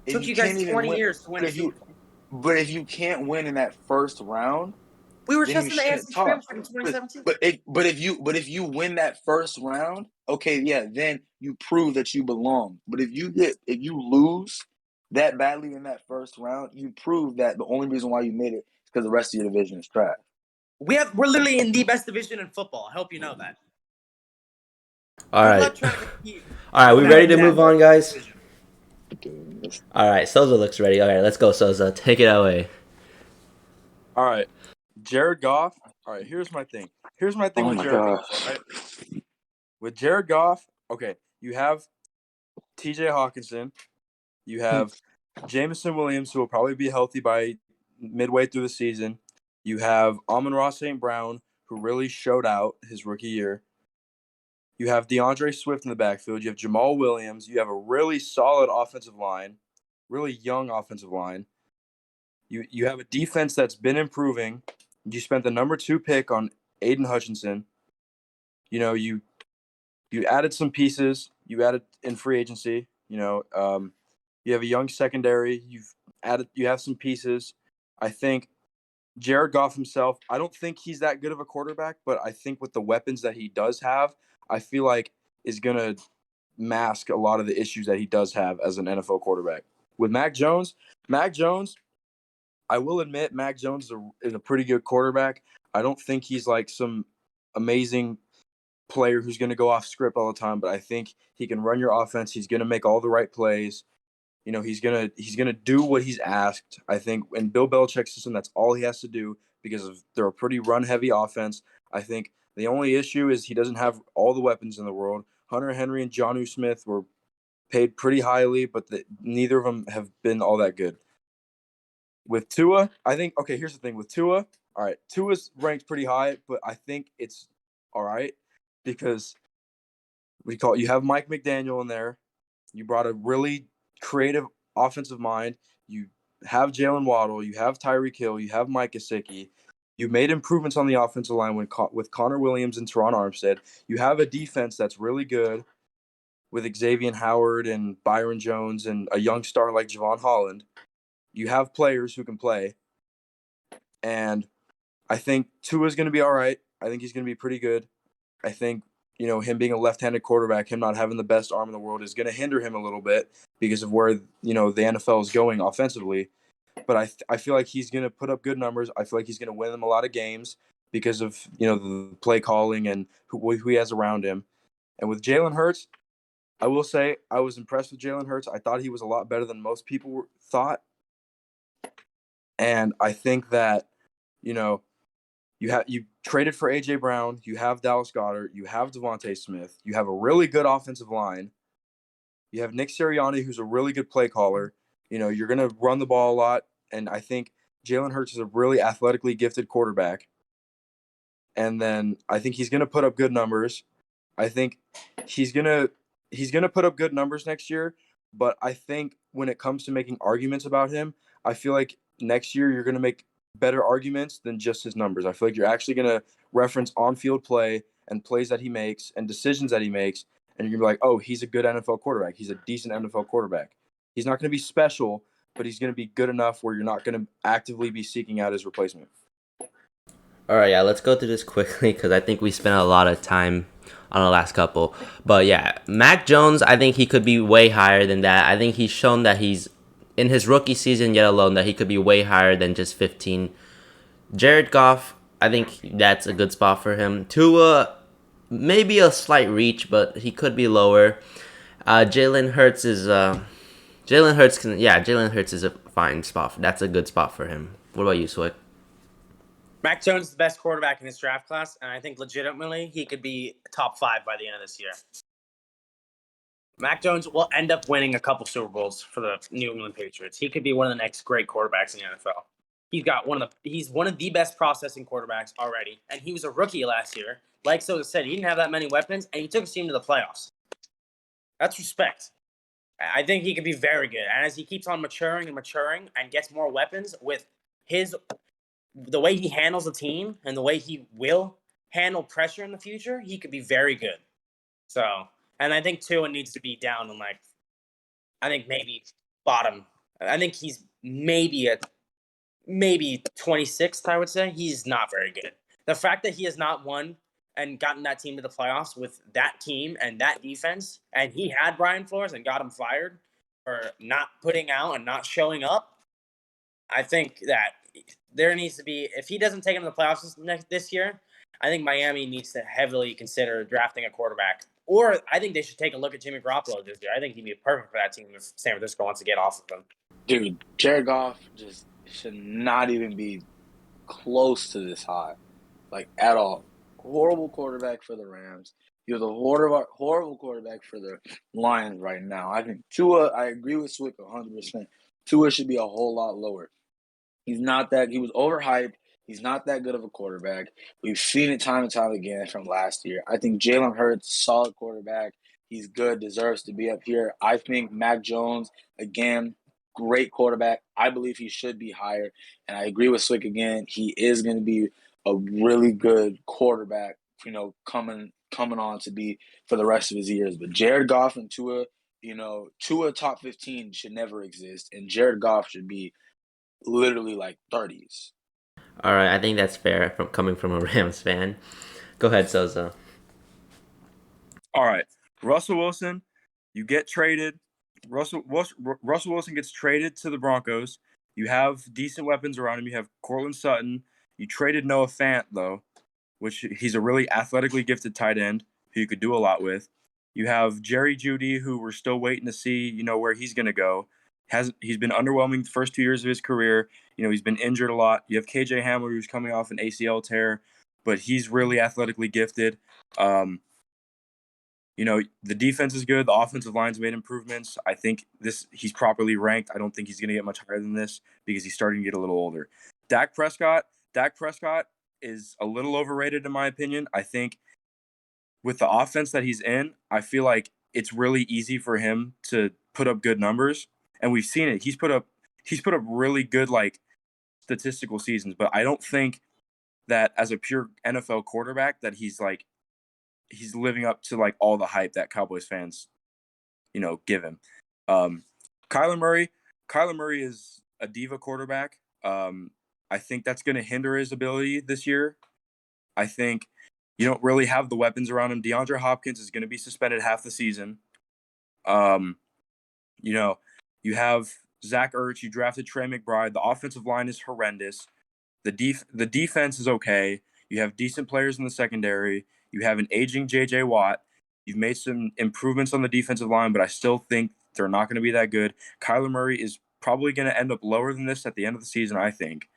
It took you guys 20 years to win a Super Bowl. But if you can't win in that first round, we were just in the AFC Championship in 2017. But if you win that first round, okay, yeah, then you prove that you belong. But if you lose that badly in that first round, you prove that the only reason why you made it is because the rest of your division is trash. We're literally in the best division in football. I hope you know that. All right, we ready to move on, guys? All right, Soza looks ready. All right, let's go, Soza. Take it away. All right, Jared Goff. All right, here's my thing. With Jared Goff. Right? With Jared Goff, okay, you have T.J. Hawkinson. You have Jameson Williams, who will probably be healthy by midway through the season. You have Amon-Ra St. Brown, who really showed out his rookie year. You have DeAndre Swift in the backfield. You have Jamal Williams. You have a really solid offensive line, really young offensive line. You have a defense that's been improving. You spent the number 2 pick on Aidan Hutchinson. You know, you added some pieces. You added in free agency. You know, you have a young secondary. You have some pieces. I think Jared Goff himself, I don't think he's that good of a quarterback, but I think with the weapons that he does have, I feel like is going to mask a lot of the issues that he does have as an NFL quarterback. With Mac Jones, I will admit Mac Jones is a pretty good quarterback. I don't think he's like some amazing player who's going to go off script all the time, but I think he can run your offense. He's going to make all the right plays. You know, he's gonna do what he's asked. I think in Bill Belichick's system, that's all he has to do because they're a pretty run-heavy offense. I think the only issue is he doesn't have all the weapons in the world. Hunter Henry and Geno Smith were paid pretty highly, but neither of them have been all that good. With Tua, I think, okay, here's the thing. With Tua, all right, Tua's ranked pretty high, but I think it's all right because you have Mike McDaniel in there. You brought a really creative offensive mind. You have Jalen Waddle. You have Tyreek Hill. You have Mike Gesicki. You made improvements on the offensive line with Connor Williams and Teron Armstead. You have a defense that's really good. with Xavier Howard and Byron Jones and a young star like Javon Holland, you have players who can play. And I think Tua's going to be all right. I think he's going to be pretty good. I think, him being a left-handed quarterback, him not having the best arm in the world is going to hinder him a little bit because of where, the NFL is going offensively. But I feel like he's going to put up good numbers. I feel like he's going to win them a lot of games because of, the play calling and who he has around him. And with Jalen Hurts, I will say I was impressed with Jalen Hurts. I thought he was a lot better than most people thought. And I think that, you traded for A.J. Brown, you have Dallas Goedert, you have Devontae Smith, you have a really good offensive line, you have Nick Sirianni, who's a really good play caller. You're going to run the ball a lot, and I think Jalen Hurts is a really athletically gifted quarterback. And then I think he's going to put up good numbers. I think he's gonna put up good numbers next year, but I think when it comes to making arguments about him, I feel like next year you're gonna make better arguments than just his numbers. I feel like you're actually gonna reference on-field play and plays that he makes and decisions that he makes, and you're gonna be like, oh, he's a good NFL quarterback. He's a decent NFL quarterback. He's not gonna be special, but he's gonna be good enough where you're not gonna actively be seeking out his replacement. All right, yeah, let's go through this quickly because I think we spent a lot of time on the last couple. But yeah, Mac Jones, I think he could be way higher than that. I think he's shown that he's, in his rookie season yet alone, that he could be way higher than just 15. Jared Goff, I think that's a good spot for him. Tua, maybe a slight reach, but he could be lower. Jalen Hurts is a fine spot. That's a good spot for him. What about you, Swick? Mac Jones is the best quarterback in this draft class, and I think legitimately he could be top 5 by the end of this year. Mac Jones will end up winning a couple Super Bowls for the New England Patriots. He could be one of the next great quarterbacks in the NFL. He's one of the best processing quarterbacks already, and he was a rookie last year. Like Soza said, he didn't have that many weapons, and he took his team to the playoffs. That's respect. I think he could be very good, and as he keeps on maturing and gets more weapons with the way he handles the team and the way he will handle pressure in the future, he could be very good. So, and I think Tua needs to be down in I think maybe bottom. I think he's maybe 26th, I would say. He's not very good. The fact that he has not won and gotten that team to the playoffs with that team and that defense, and he had Brian Flores and got him fired for not putting out and not showing up, I think that there needs to be, if he doesn't take him to the playoffs this year, I think Miami needs to heavily consider drafting a quarterback. Or I think they should take a look at Jimmy Garoppolo this year. I think he'd be perfect for that team if San Francisco wants to get off of him. Dude, Jared Goff just should not even be close to this high, at all. Horrible quarterback for the Rams. He was a horrible quarterback for the Lions right now. I think Tua, I agree with Swick 100%. Tua should be a whole lot lower. He was overhyped. He's not that good of a quarterback. We've seen it time and time again from last year. I think Jalen Hurts, solid quarterback. He's good, deserves to be up here. I think Mac Jones, again, great quarterback. I believe he should be higher. And I agree with Swick again. He is going to be a really good quarterback, coming on to be for the rest of his years. But Jared Goff and Tua, Tua top 15 should never exist. And Jared Goff should be literally 30s. All right, I think that's fair coming from a Rams fan. Go ahead, Soza. All right, Russell Wilson, you get traded. Russell Wilson gets traded to the Broncos. You have decent weapons around him. You have Courtland Sutton. You traded Noah Fant, though, which he's a really athletically gifted tight end who you could do a lot with. You have Jerry Jeudy, who we're still waiting to see, where he's going to go. He's been underwhelming the first 2 years of his career. He's been injured a lot. You have KJ Hamler, who's coming off an ACL tear, but he's really athletically gifted. The defense is good. The offensive line's made improvements. I think he's properly ranked. I don't think he's going to get much higher than this because he's starting to get a little older. Dak Prescott is a little overrated in my opinion. I think with the offense that he's in, I feel like it's really easy for him to put up good numbers. And we've seen it. He's put up really good statistical seasons, but I don't think that as a pure NFL quarterback that he's living up to all the hype that Cowboys fans give him. Kyler Murray is a diva quarterback. I think that's going to hinder his ability this year. I think you don't really have the weapons around him. DeAndre Hopkins is going to be suspended half the season. You have Zach Ertz. You drafted Trey McBride. The offensive line is horrendous. The defense is okay. You have decent players in the secondary. You have an aging J.J. Watt. You've made some improvements on the defensive line, but I still think they're not going to be that good. Kyler Murray is probably going to end up lower than this at the end of the season, I think.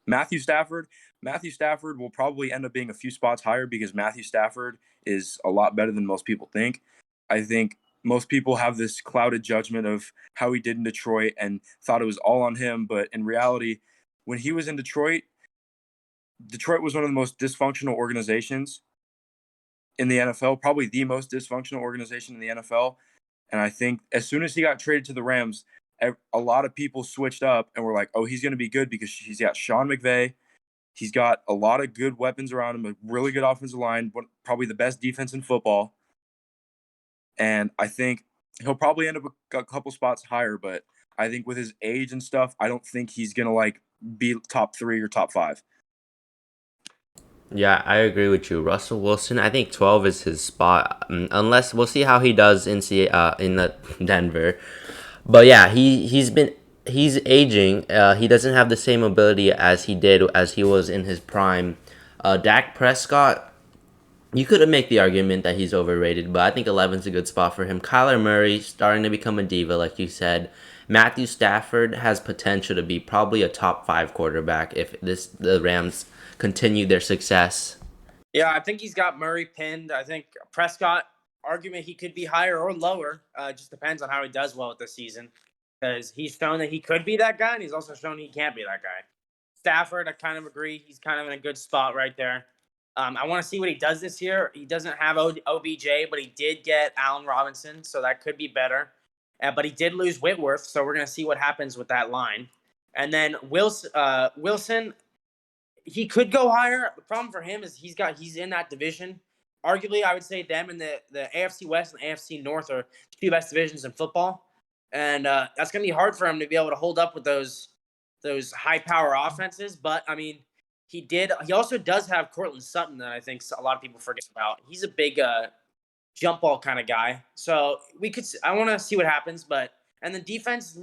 Matthew Stafford will probably end up being a few spots higher because Matthew Stafford is a lot better than most people think. I think most people have this clouded judgment of how he did in Detroit and thought it was all on him, but in reality, when he was in Detroit was one of the most dysfunctional organizations in the NFL, probably the most dysfunctional organization in the NFL. And I think as soon as he got traded to the Rams, a lot of people switched up and were like, oh, he's going to be good because he's got Sean McVay. He's got a lot of good weapons around him, a really good offensive line, probably the best defense in football. And I think he'll probably end up a couple spots higher, but I think with his age and stuff, I don't think he's going to be top 3 or top 5. Yeah, I agree with you. Russell Wilson, I think 12 is his spot. Unless we'll see how he does in Denver. But yeah, he's aging. He doesn't have the same ability as he was in his prime. Dak Prescott, you could make the argument that he's overrated, but I think 11's a good spot for him. Kyler Murray starting to become a diva, like you said. Matthew Stafford has potential to be probably a top 5 quarterback if the Rams continue their success. Yeah, I think he's got Murray pinned. I think Prescott, argument he could be higher or lower. Just depends on how he does well this season. Because he's shown that he could be that guy, and he's also shown he can't be that guy. Stafford, I kind of agree. He's kind of in a good spot right there. I want to see what he does this year. He doesn't have OBJ, but he did get Allen Robinson, so that could be better. But he did lose Whitworth, so we're going to see what happens with that line. And then Wilson, he could go higher. The problem for him is he's in that division. Arguably, I would say them and the AFC West and the AFC North are two best divisions in football. And that's going to be hard for him to be able to hold up with those high-power offenses. But, I mean, he also does have Cortland Sutton that I think a lot of people forget about. He's a big jump ball kind of guy. So I want to see what happens. And the defense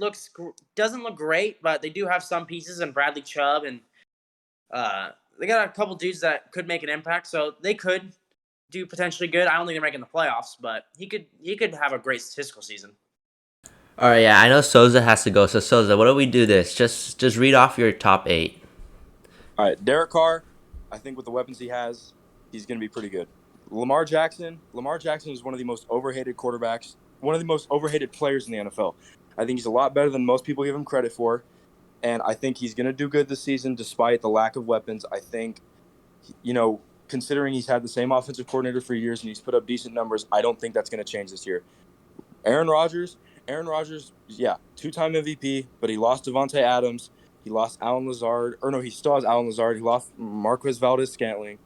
doesn't look great, but they do have some pieces in Bradley Chubb. And they got a couple dudes that could make an impact. So they could do potentially good. I don't think they're making the playoffs, but he could have a great statistical season. All right, yeah, I know Soza has to go. So Soza, what do we do this? Just read off your top 8. All right, Derek Carr, I think with the weapons he has, he's going to be pretty good. Lamar Jackson is one of the most overhated quarterbacks, one of the most overhated players in the NFL. I think he's a lot better than most people give him credit for, and I think he's going to do good this season despite the lack of weapons. I think, considering he's had the same offensive coordinator for years and he's put up decent numbers, I don't think that's going to change this year. Aaron Rodgers, yeah, 2-time MVP, but he lost Devontae Adams. He lost Allen Lazard. Or no, he still has Allen Lazard. He lost Marquez Valdez-Scantling.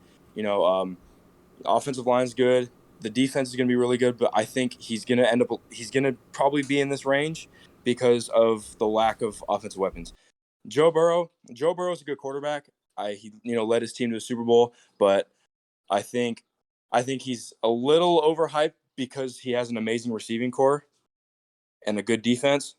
Offensive line's good. The defense is going to be really good, but I think he's going to probably be in this range because of the lack of offensive weapons. Joe Burrow is a good quarterback. He led his team to a Super Bowl, but I think he's a little overhyped because he has an amazing receiving core and a good defense.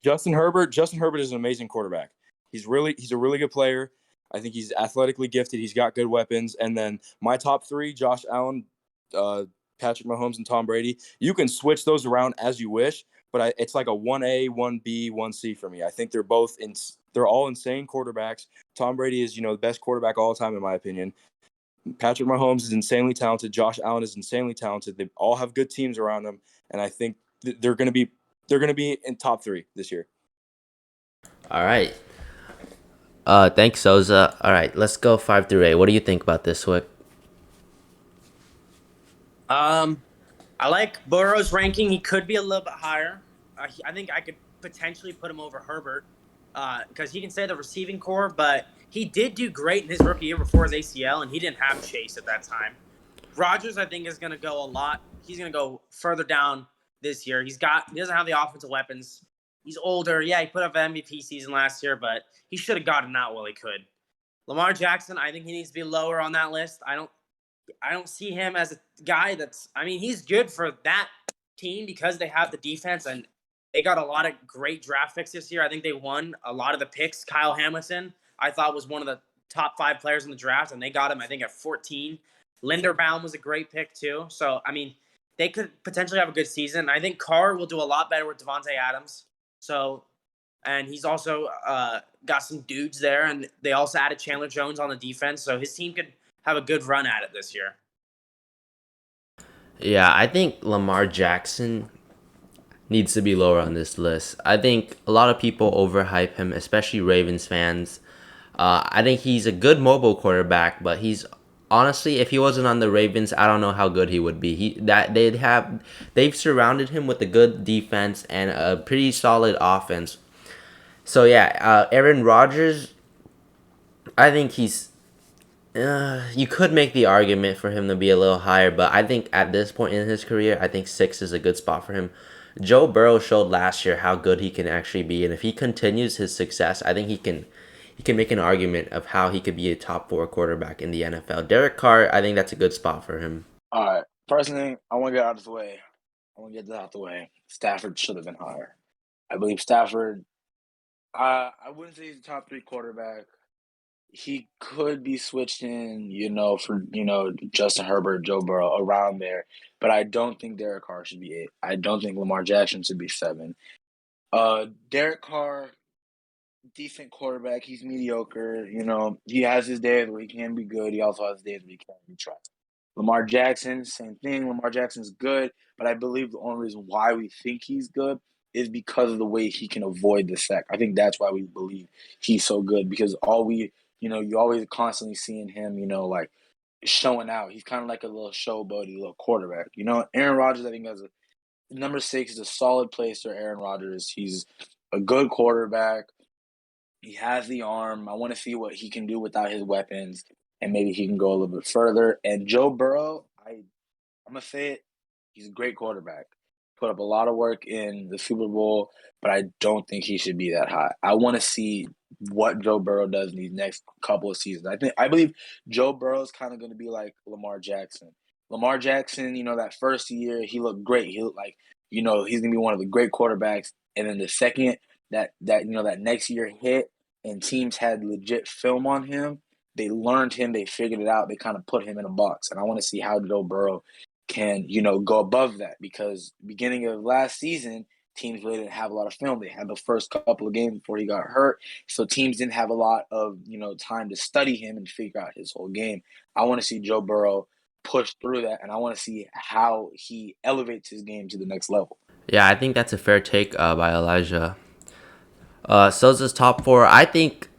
Justin Herbert is an amazing quarterback. He's a really good player. I think he's athletically gifted. He's got good weapons. And then my top 3, Josh Allen, Patrick Mahomes, and Tom Brady. You can switch those around as you wish, but it's like a 1A, 1B, 1C for me. I think they're all insane quarterbacks. Tom Brady is, the best quarterback all the time, in my opinion. Patrick Mahomes is insanely talented. Josh Allen is insanely talented. They all have good teams around them, and I think they're going to be in top 3 this year. All right. Thanks, Soza. All right, let's go 5 through 8. What do you think about this, Swick? I like Burrow's ranking. He could be a little bit higher. I think I could potentially put him over Herbert because he can say the receiving core, but he did do great in his rookie year before his ACL, and he didn't have Chase at that time. Rodgers, I think, is going to go a lot. He's going to go further down this year. He doesn't have the offensive weapons. He's older. Yeah, he put up an MVP season last year, but he should have gotten out while he could. Lamar Jackson, I think he needs to be lower on that list. I don't see him as a guy he's good for that team because they have the defense and they got a lot of great draft picks this year. I think they won a lot of the picks. Kyle Hamilton, I thought, was one of the top 5 players in the draft, and they got him, I think, at 14. Linderbaum was a great pick, too. So, they could potentially have a good season. I think Carr will do a lot better with Devontae Adams. So, and he's also got some dudes there, and they also added Chandler Jones on the defense. So his team could have a good run at it this year. Yeah, I think Lamar Jackson needs to be lower on this list. I think a lot of people overhype him, especially Ravens fans. I think he's a good mobile quarterback, but he's honestly, if he wasn't on the Ravens, I don't know how good he would be. They've surrounded him with a good defense and a pretty solid offense. So yeah, Aaron Rodgers, I think he's. You could make the argument for him to be a little higher, but I think at this point in his career, I think 6 is a good spot for him. Joe Burrow showed last year how good he can actually be, and if he continues his success, I think he can make an argument of how he could be a top 4 quarterback in the NFL. Derek Carr, I think that's a good spot for him. All right. First thing, I want to get out of the way. Stafford should have been higher. I believe Stafford, I wouldn't say he's a top 3 quarterback. He could be switched in, for, Justin Herbert, Joe Burrow, around there. But I don't think Derek Carr should be 8. I don't think Lamar Jackson should be 7. Derek Carr, decent quarterback. He's mediocre. He has his days where he can be good. He also has days where he can't be trusted. Lamar Jackson, same thing. Lamar Jackson's good, but I believe the only reason why we think he's good is because of the way he can avoid the sack. I think that's why we believe he's so good, because you always constantly seeing him, like showing out. He's kind of like a little showboaty little quarterback. Aaron Rodgers, I think, has number 6 is a solid place for Aaron Rodgers. He's a good quarterback. He has the arm. I want to see what he can do without his weapons, and maybe he can go a little bit further. And Joe Burrow, I'm going to say it, he's a great quarterback. Put up a lot of work in the Super Bowl, but I don't think he should be that high. I want to see what Joe Burrow does in these next couple of seasons. I believe Joe Burrow is kind of going to be like Lamar Jackson. Lamar Jackson, that first year, he looked great. He looked like, he's going to be one of the great quarterbacks. And then the second that next year hit and teams had legit film on him, they learned him, they figured it out, they kind of put him in a box. And I want to see how Joe Burrow can, go above that, because beginning of last season, teams really didn't have a lot of film. They had the first couple of games before he got hurt. So teams didn't have a lot of, time to study him and figure out his whole game. I want to see Joe Burrow push through that, and I want to see how he elevates his game to the next level. Yeah, I think that's a fair take by Elijah. Soza's top 4, I think,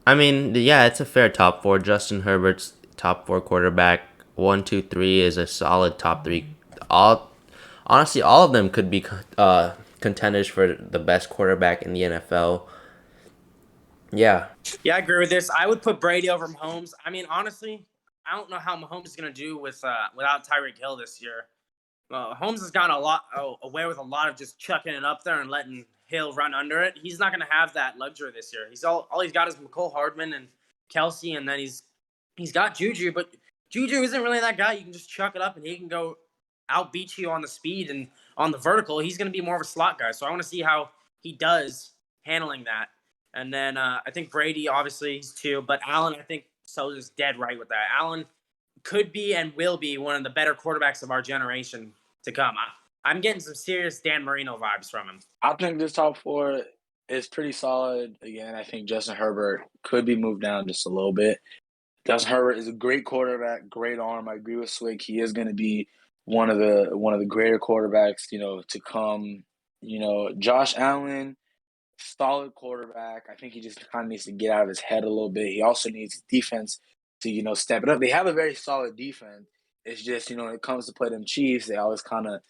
it's a fair top 4. Justin Herbert's top 4 quarterback. 1, 2, 3 is a solid top 3. Honestly, all of them could be contenders for the best quarterback in the NFL. Yeah. Yeah, I agree with this. I would put Brady over Mahomes. Honestly, I don't know how Mahomes is going to do without Tyreek Hill this year. Mahomes has gone away with a lot of just chucking it up there and letting Hill run under it. He's not going to have that luxury this year. All he's got is McCole Hardman and Kelsey, and then he's got Juju, but Juju isn't really that guy. You can just chuck it up and he can go outbeat you on the speed and on the vertical. He's going to be more of a slot guy. So I want to see how he does handling that. And then I think Brady, obviously, he's 2. But Allen, I think Soza's dead right with that. Allen could be and will be one of the better quarterbacks of our generation to come. I'm getting some serious Dan Marino vibes from him. I think this top 4 is pretty solid. Again, I think Justin Herbert could be moved down just a little bit. Justin Herbert is a great quarterback, great arm. I agree with Swick. He is going to be one of the greater quarterbacks, to come. Josh Allen, solid quarterback. I think he just kind of needs to get out of his head a little bit. He also needs defense to, step it up. They have a very solid defense. It's just, when it comes to play them Chiefs, they always kind of,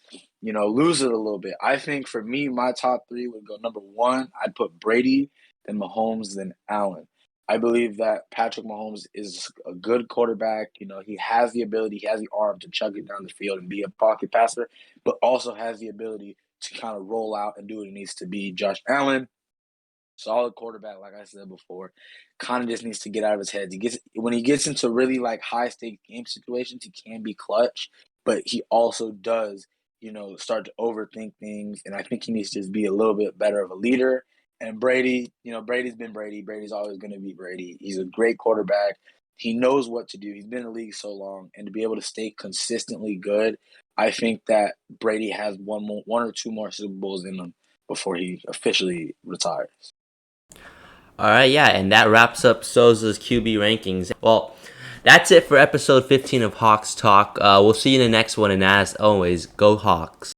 lose it a little bit. I think for me, my top 3 would go number 1, I'd put Brady, then Mahomes, then Allen. I believe that Patrick Mahomes is a good quarterback. You know, he has the ability, he has the arm to chug it down the field and be a pocket passer, but also has the ability to kind of roll out and do what he needs to be. Josh Allen, solid quarterback, like I said before, kind of just needs to get out of his head. When he gets into really like high stake game situations, he can be clutch, but he also does, you know, start to overthink things. And I think he needs to just be a little bit better of a leader. And Brady, you know, Brady's been Brady. Brady's always going to be Brady. He's a great quarterback. He knows what to do. He's been in the league so long, and to be able to stay consistently good, I think that Brady has one or two more Super Bowls in him before he officially retires. All right, yeah, and that wraps up Soza's QB rankings. Well, that's it for episode 15 of Hawks Talk. We'll see you in the next one, and as always, go Hawks.